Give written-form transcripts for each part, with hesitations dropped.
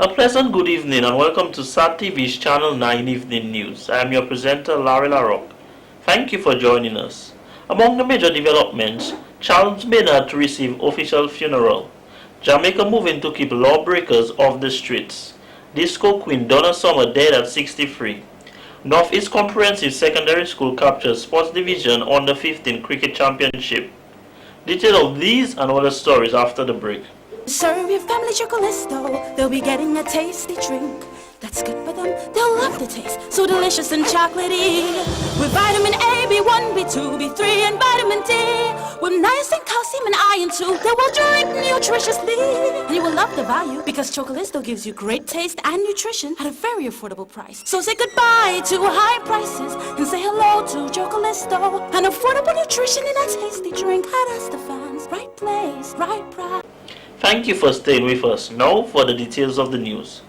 A pleasant good evening and welcome to SAT TV's Channel 9 Evening News. I am your presenter, Larry LaRoque. Thank you for joining us. Among the major developments, Charles Maynard to receive official funeral. Jamaica moving to keep lawbreakers off the streets. Disco Queen Donna Summer dead at 63. Northeast Comprehensive Secondary School captures Sports Division Under 15 Cricket Championship. Detail of these and other stories after the break. Serve your family Chocolisto. They'll be getting a tasty drink that's good for them. They'll love the taste, so delicious and chocolatey. With vitamin A, B1, B2, B3, and vitamin D. With niacin, calcium, and iron too. They will drink nutritiously. And you will love the value because Chocolisto gives you great taste and nutrition at a very affordable price. So say goodbye to high prices and say hello to Chocolisto. An affordable nutrition in a tasty drink. At Estefan's, right place, right price. Thank you for staying with us. Now for the details of the news.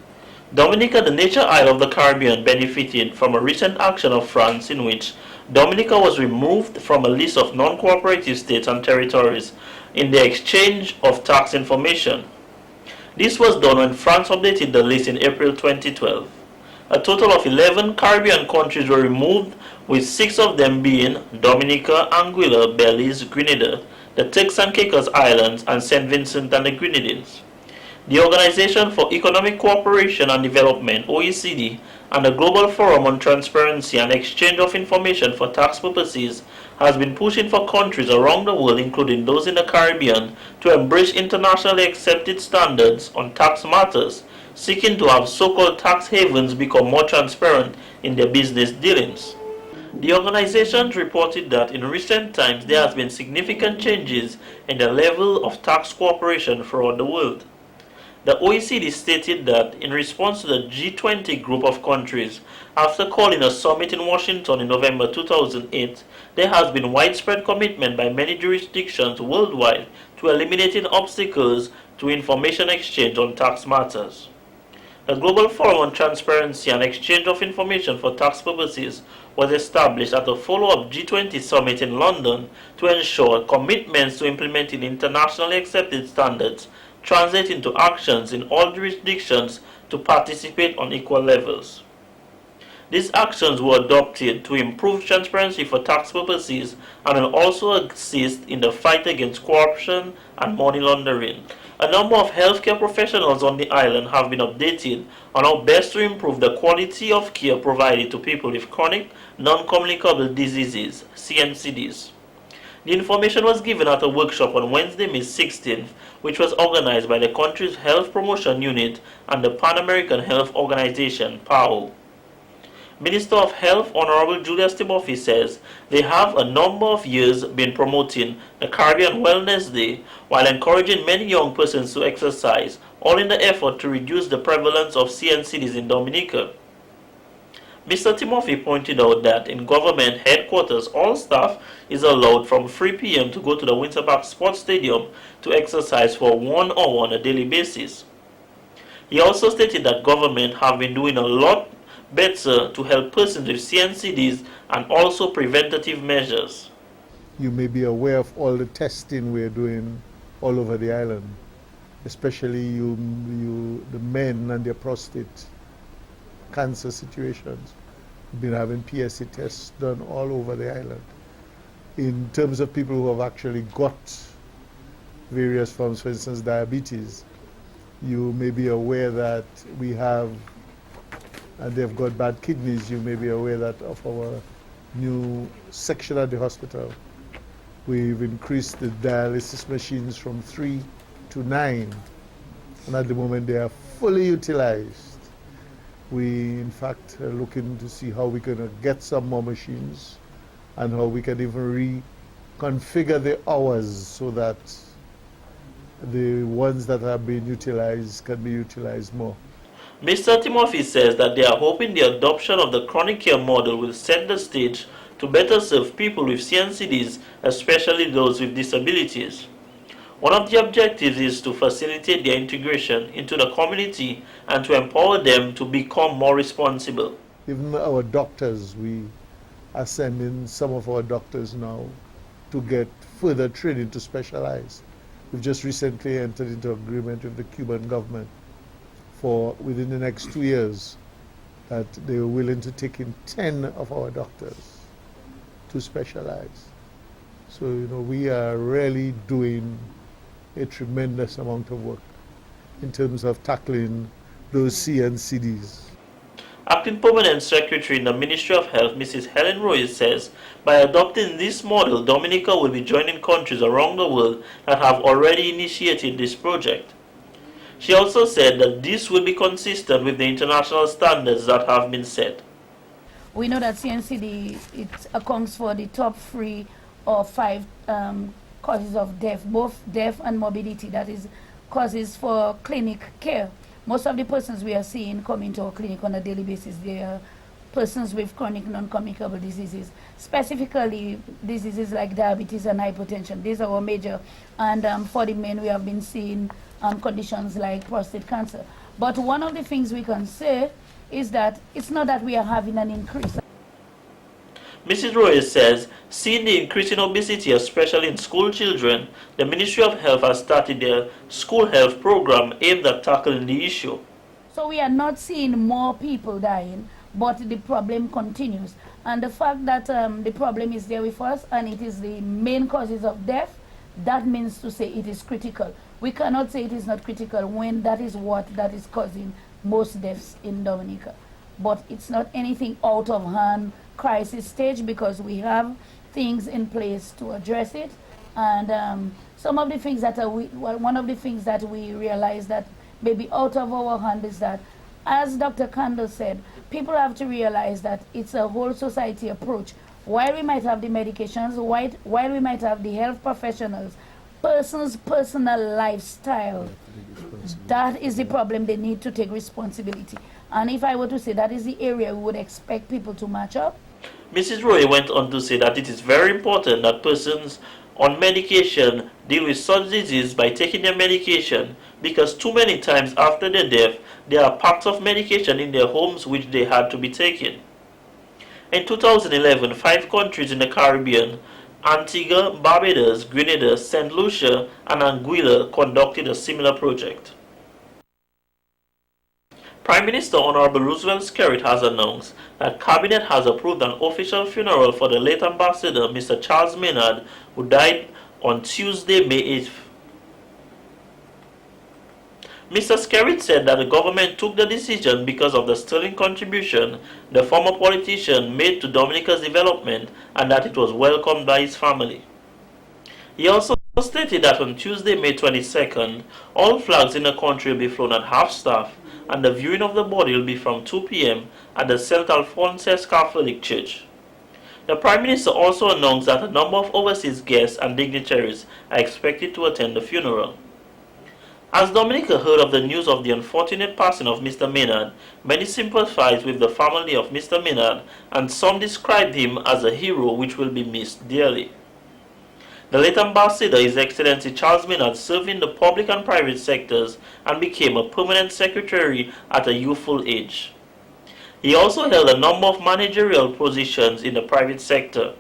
Dominica, the nature isle of the Caribbean, benefited from a recent action of France in which Dominica was removed from a list of non-cooperative states and territories in the exchange of tax information. This was done when France updated the list in April 2012. A total of 11 Caribbean countries were removed, with 6 of them being Dominica, Anguilla, Belize, Grenada, the Turks and Caicos Islands, and St. Vincent and the Grenadines. The Organization for Economic Cooperation and Development, OECD, and the Global Forum on Transparency and Exchange of Information for Tax Purposes has been pushing for countries around the world, including those in the Caribbean, to embrace internationally accepted standards on tax matters, seeking to have so-called tax havens become more transparent in their business dealings. The organizations reported that in recent times there has been significant changes in the level of tax cooperation throughout the world. The OECD stated that in response to the G20 group of countries, after calling a summit in Washington in November 2008, there has been widespread commitment by many jurisdictions worldwide to eliminating obstacles to information exchange on tax matters. The Global Forum on Transparency and Exchange of Information for Tax Purposes was established at a follow-up G20 summit in London to ensure commitments to implementing internationally accepted standards translate into actions in all jurisdictions to participate on equal levels. These actions were adopted to improve transparency for tax purposes and will also assist in the fight against corruption and money laundering. A number of healthcare professionals on the island have been updated on how best to improve the quality of care provided to people with chronic non-communicable diseases, CNCDs. The information was given at a workshop on Wednesday, May 16th, which was organized by the country's Health Promotion Unit and the Pan American Health Organization, PAHO. Minister of Health Honorable Julius Timothy says they have a number of years been promoting the Caribbean Wellness Day while encouraging many young persons to exercise, all in the effort to reduce the prevalence of CNCDs in Dominica. Mr. Timothy pointed out that in government headquarters, all staff is allowed from 3 p.m. to go to the Winter Park Sports Stadium to exercise for 1 hour on a daily basis. He also stated that government have been doing a lot better to help persons with CNCDs and also preventative measures. You may be aware of all the testing we're doing all over the island, especially the men and their prostate cancer situations. We've been having PSA tests done all over the island. In terms of people who have actually got various forms, for instance, diabetes, you may be aware that we have, and they've got bad kidneys, you may be aware that of our new section at the hospital, we've increased the dialysis machines from 3 to 9, and at the moment they are fully utilized. We, in fact, are looking to see how we can get some more machines and how we can even reconfigure the hours so that the ones that are being utilized can be utilized more. Mr. Timothy says that they are hoping the adoption of the chronic care model will set the stage to better serve people with CNCDs, especially those with disabilities. One of the objectives is to facilitate their integration into the community and to empower them to become more responsible. Even our doctors, we are sending some of our doctors now to get further training to specialize. We've just recently entered into agreement with the Cuban government for within the next 2 years that they were willing to take in 10 of our doctors to specialize. So, we are really doing a tremendous amount of work in terms of tackling those C and CDs. Acting Permanent Secretary in the Ministry of Health, Mrs. Helen Roy, says by adopting this model, Dominica will be joining countries around the world that have already initiated this project. She also said that this will be consistent with the international standards that have been set. We know that CNCD, it accounts for the top 3 or 5 causes of death, both death and morbidity, that is causes for clinic care. Most of the persons we are seeing coming to our clinic on a daily basis, they are persons with chronic non-communicable diseases, specifically diseases like diabetes and hypertension. These are our major, and for the men we have been seeing conditions like prostate cancer. But one of the things we can say is that it's not that we are having an increase. Mrs. Roy says, seeing the increase in obesity, especially in school children, the Ministry of Health has started their school health program aimed at tackling the issue. So we are not seeing more people dying, but the problem continues. And the fact that the problem is there with us and it is the main causes of death, that means to say it is critical. We cannot say it is not critical when that is is causing most deaths in Dominica. But it's not anything out of hand crisis stage, because we have things in place to address it. And some of the things that one of the things that we realize that maybe out of our hand is that, as Dr. Kandel said, people have to realize that it's a whole society approach. While we might have the medications, while we might have the health professionals, person's personal lifestyle, that is the problem. They need to take responsibility. And if I were to say that is the area we would expect people to match up. Mrs. Roy went on to say that it is very important that persons on medication deal with such disease by taking their medication, because too many times after their death, there are packs of medication in their homes which they had to be taken. In 2011, 5 countries in the Caribbean, Antigua, Barbados, Grenada, St. Lucia, and Anguilla, conducted a similar project. Prime Minister Honorable Roosevelt Skerrit has announced that Cabinet has approved an official funeral for the late Ambassador, Mr. Charles Maynard, who died on Tuesday, May 8th. Mr. Skerrit said that the government took the decision because of the sterling contribution the former politician made to Dominica's development, and that it was welcomed by his family. He also stated that on Tuesday, May 22nd, all flags in the country will be flown at half-staff, and the viewing of the body will be from 2 p.m. at the St. Alphonsus Catholic Church. The Prime Minister also announced that a number of overseas guests and dignitaries are expected to attend the funeral. As Dominica heard of the news of the unfortunate passing of Mr. Maynard, many sympathized with the family of Mr. Maynard, and some described him as a hero which will be missed dearly. The late Ambassador, His Excellency Charles Maynard, served in the public and private sectors and became a permanent secretary at a youthful age. He also held a number of managerial positions in the private sector.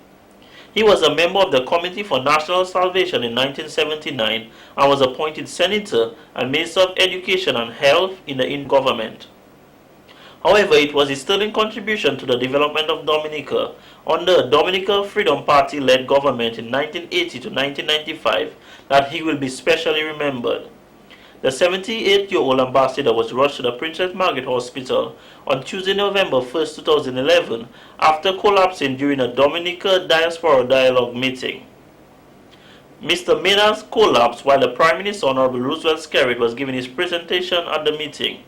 He was a member of the Committee for National Salvation in 1979 and was appointed Senator and Minister of Education and Health in the government. However, it was his sterling contribution to the development of Dominica under a Dominica Freedom Party-led government in 1980 to 1995 that he will be specially remembered. The 78-year-old ambassador was rushed to the Princess Margaret Hospital on Tuesday, November 1, 2011, after collapsing during a Dominica Diaspora Dialogue meeting. Mr. Maynard's collapsed while the Prime Minister Honorable Roosevelt Skerrit was giving his presentation at the meeting.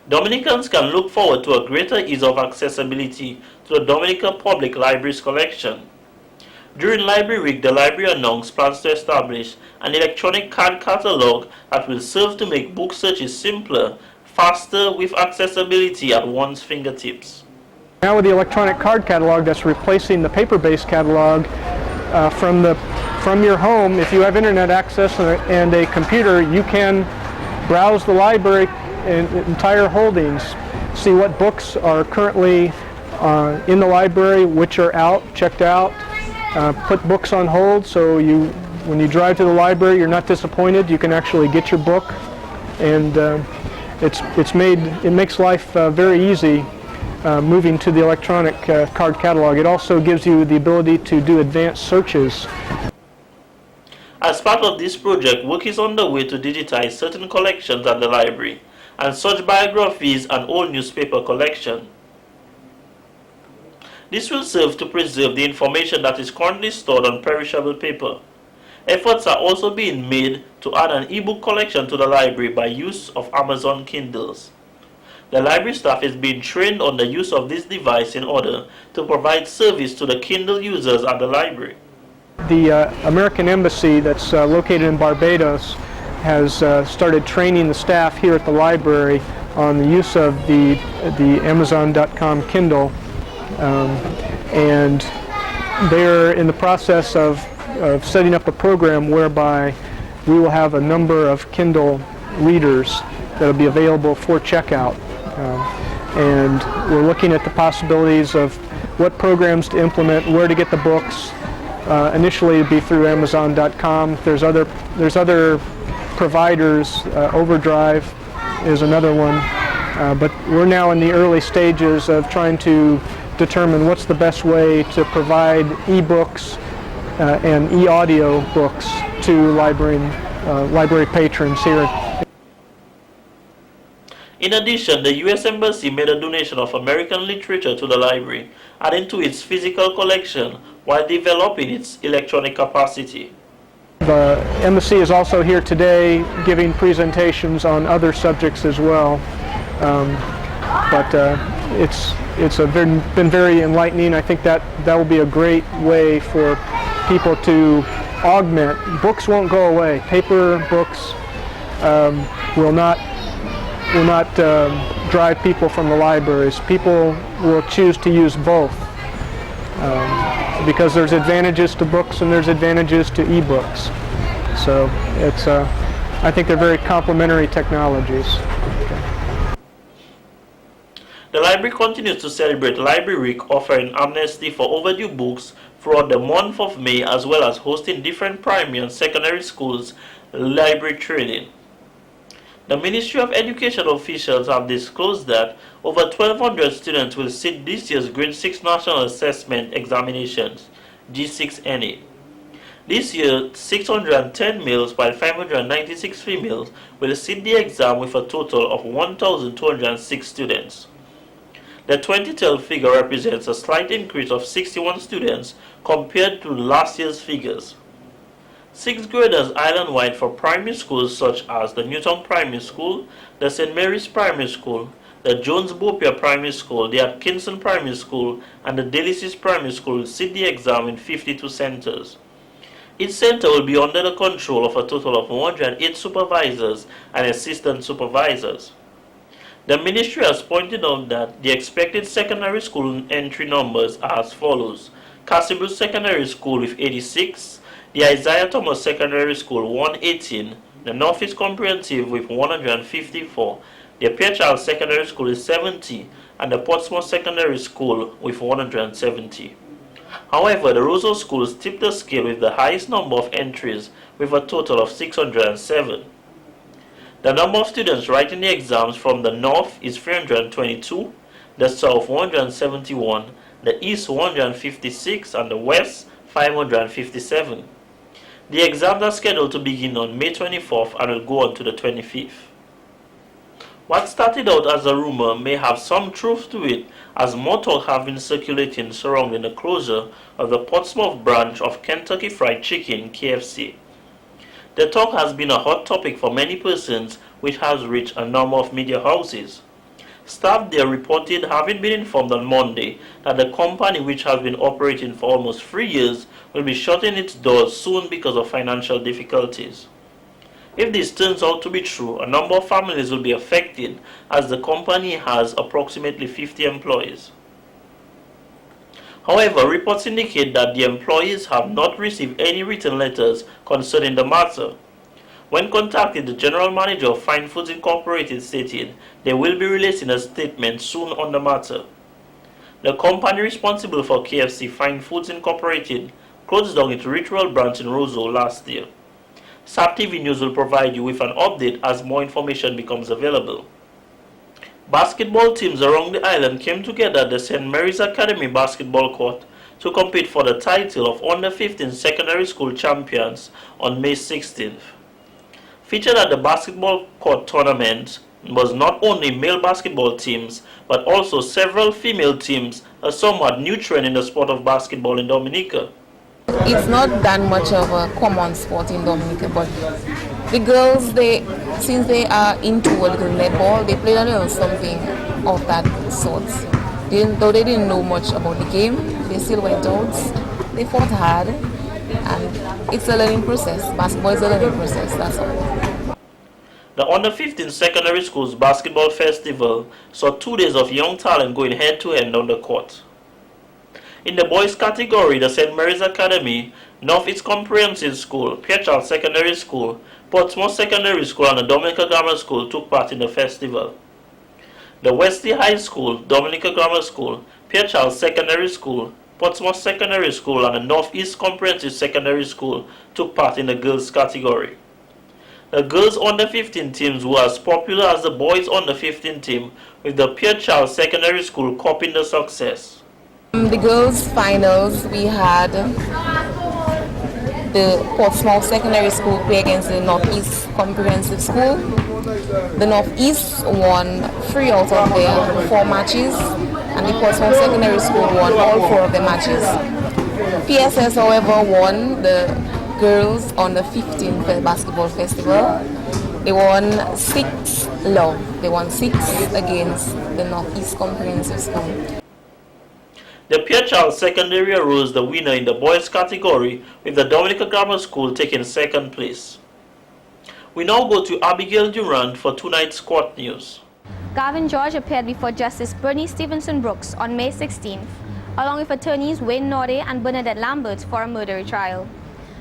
Dominicans can look forward to a greater ease of accessibility to the Dominica Public Library's collection. During Library Week, the library announced plans to establish an electronic card catalog that will serve to make book searches simpler, faster, with accessibility at one's fingertips. Now with the electronic card catalog that's replacing the paper-based catalog from your home, if you have internet access and a computer, you can browse the library and entire holdings, see what books are currently in the library, which are out, checked out, put books on hold, so when you drive to the library, you're not disappointed. You can actually get your book and it makes life very easy moving to the electronic card catalog. It also gives you the ability to do advanced searches. As part of this project, work is underway to digitize certain collections at the library, and such biographies and old newspaper collection. This will serve to preserve the information that is currently stored on perishable paper. Efforts are also being made to add an e-book collection to the library by use of Amazon Kindles. The library staff is being trained on the use of this device in order to provide service to the Kindle users at the library. The American Embassy that's located in Barbados has started training the staff here at the library on the use of the Amazon.com Kindle, and they're in the process of setting up a program whereby we will have a number of Kindle readers that will be available for checkout. And we're looking at the possibilities of what programs to implement, where to get the books. Initially it'd be through Amazon.com. There's other providers. Overdrive is another one. But we're now in the early stages of trying to determine what's the best way to provide e-books and e-audio books to library patrons here. In addition, the U.S. Embassy made a donation of American literature to the library, adding to its physical collection while developing its electronic capacity. The Embassy is also here today giving presentations on other subjects as well. It's been very enlightening. I think that will be a great way for people to augment. Books won't go away. Paper books will not drive people from the libraries. People will choose to use both because there's advantages to books and there's advantages to e-books. So I think they're very complementary technologies. The library continues to celebrate Library Week, offering amnesty for overdue books throughout the month of May, as well as hosting different primary and secondary schools library training. The Ministry of Education officials have disclosed that over 1,200 students will sit this year's Grade 6 National Assessment Examinations, G6NA. This year, 610 males while 596 females will sit the exam with a total of 1,206 students. The 2012 figure represents a slight increase of 61 students compared to last year's figures. 6th graders island-wide for primary schools such as the Newton Primary School, the St. Mary's Primary School, the Jones Bopia Primary School, the Atkinson Primary School, and the Delicis Primary School will sit the exam in 52 centers. Each center will be under the control of a total of 108 supervisors and assistant supervisors. The ministry has pointed out that the expected secondary school entry numbers are as follows: Cassibus Secondary School with 86, the Isaiah Thomas Secondary School 118, the Northeast Comprehensive with 154, the Fairchild Secondary School is 70, and the Portsmouth Secondary School with 170. However, the Roseau schools tipped the scale with the highest number of entries with a total of 607. The number of students writing the exams from the north is 322, the south 171, the east 156, and the west 557. The exams are scheduled to begin on May 24th and will go on to the 25th. What started out as a rumor may have some truth to it, as more talk have been circulating surrounding the closure of the Portsmouth branch of Kentucky Fried Chicken, KFC. The talk has been a hot topic for many persons, which has reached a number of media houses. Staff there reported having been informed on Monday that the company, which has been operating for almost 3 years, will be shutting its doors soon because of financial difficulties. If this turns out to be true, a number of families will be affected, as the company has approximately 50 employees. However, reports indicate that the employees have not received any written letters concerning the matter. When contacted, the general manager of Fine Foods Incorporated stated they will be releasing a statement soon on the matter. The company responsible for KFC, Fine Foods Incorporated, closed down its Ritual branch in Roseau last year. SAT TV News will provide you with an update as more information becomes available. Basketball teams around the island came together at the St. Mary's Academy basketball court to compete for the title of Under 15 Secondary School Champions on May 16th. Featured at the basketball court tournament was not only male basketball teams, but also several female teams, a somewhat new trend in the sport of basketball in Dominica. It's not that much of a common sport in Dominica, but the girls, since they are into a little netball, they play a little something of that sort. Though they didn't know much about the game, they still went out, they fought hard, and it's a learning process. Basketball is a learning process, that's all. The Under 15 Secondary Schools Basketball Festival saw 2 days of young talent going head-to-head on the court. In the boys category, the St. Mary's Academy, Northeast Comprehensive School, Pierre Charles Secondary School, Portsmouth Secondary School and the Dominica Grammar School took part in the festival. The Wesley High School, Dominica Grammar School, Pierre Charles Secondary School, Portsmouth Secondary School and the Northeast Comprehensive Secondary School took part in the girls category. The girls under 15 teams were as popular as the boys under 15 team, with the Pierre Charles Secondary School copying the success. The girls' finals, we had the Portsmouth Secondary School play against the Northeast Comprehensive School. The Northeast won 3 out of their 4 matches, and the Portsmouth Secondary School won all 4 of the matches. PSS, however, won the girls on the 15th basketball festival. They won 6-love. They won 6 against the Northeast Comprehensive School. The Pierre Charles Secondary arose the winner in the boys category, with the Dominica Grammar School taking 2nd place. We now go to Abigail Durant for tonight's court news. Gavin George appeared before Justice Bernie Stevenson Brooks on May 16th, along with attorneys Wayne Norde and Bernadette Lambert for a murder retrial.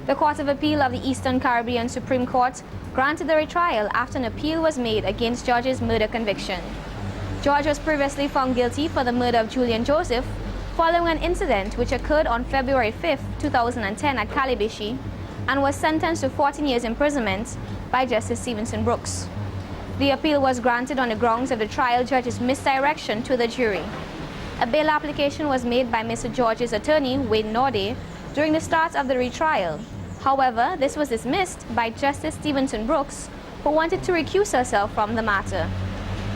The Court of Appeal of the Eastern Caribbean Supreme Court granted the retrial after an appeal was made against George's murder conviction. George was previously found guilty for the murder of Julian Joseph following an incident which occurred on February 5, 2010 at Calibishi, and was sentenced to 14 years imprisonment by Justice Stevenson Brooks. The appeal was granted on the grounds of the trial judge's misdirection to the jury. A bail application was made by Mr. George's attorney, Wayne Norde, during the start of the retrial. However, this was dismissed by Justice Stevenson Brooks, who wanted to recuse herself from the matter.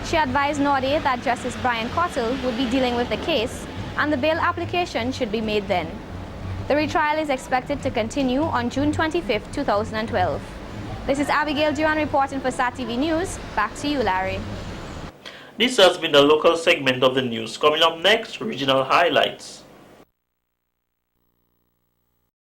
She advised Norde that Justice Brian Cottle would be dealing with the case, and the bail application should be made then. The retrial is expected to continue on June 25, 2012. This is Abigail Duran reporting for SAT TV News. Back to you, Larry. This has been the local segment of the news. Coming up next, regional highlights.